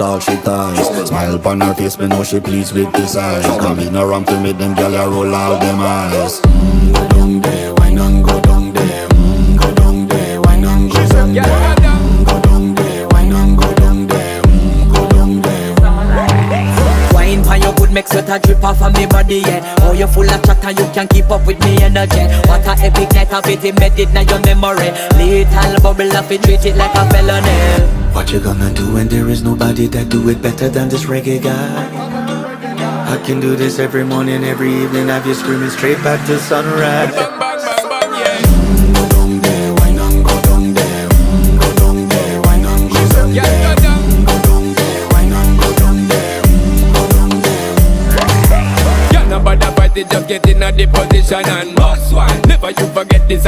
all she ties. Smile upon her face, me know she pleased with this eyes. Come in around to make them gyal a roll out them eyes. Go down there, why not go down there? Go down there, why not go down there? Go down there, why not go down there? Go down there. Wine for your good make sweat a drip off of me body, yeah. Oh, you full of chatter, you can keep up with me energy. What a epic night of it, embedded in your memory. Little bubble of it, treat it like a felony. What you gonna do when there is nobody that do it better than this reggae guy? I can do this every morning, every evening, have you screaming straight back to sunrise. Go down there, why not go down there? Go down there, why not go down there? Go down there, why not go down there? Go down there. Yeah, nobody fight it, just get in a the position and boss one. Never you forget this.